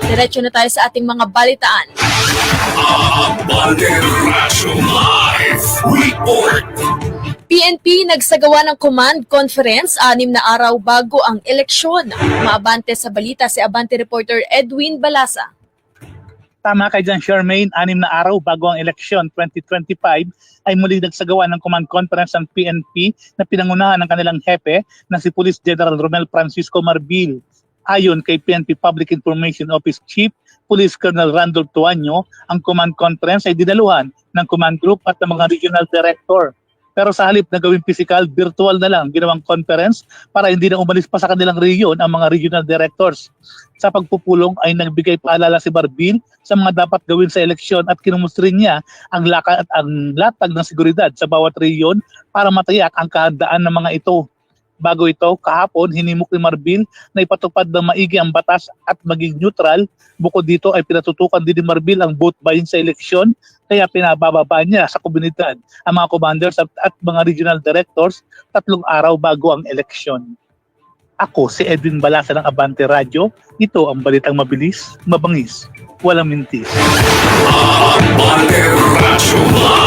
Diretso na tayo sa ating mga balitaan. Abante Radyo Live Report. PNP nagsagawa ng command conference 6 na araw bago ang eleksyon. Maabante sa balita si Abante reporter Edwin Balasa. Tama kay Jan Charmaine, 6 na araw bago ang eleksyon 2025 ay muli nagsagawa ng command conference ng PNP na pinangunahan ng kanilang hepe na si Police General Romel Francisco Marbil. Ayon kay PNP Public Information Office Chief Police Colonel Randolph Tuanyo, ang command conference ay dinaluhan ng command group at ng mga regional director. Pero sa halip na gawing physical, virtual na lang ginawang conference para hindi na umalis pa sa kanilang region ang mga regional directors. Sa pagpupulong ay nagbigay paalala si Marbil sa mga dapat gawin sa eleksyon at kinumustrin niya ang latag ng seguridad sa bawat region para matiyak ang kahandaan ng mga ito. Bago ito, kahapon, hinimok ni Marbil na ipatupad ng maigi ang batas at maging neutral. Bukod dito ay pinatutukan din ni Marbil ang vote buying sa eleksyon, kaya pinabababa niya sa komunidad ang mga commanders at mga regional directors 3 araw bago ang eleksyon. Ako si Edwin Balasa ng Abante Radio. Ito ang balitang mabilis, mabangis, walang mintis. Abante Radyo Live.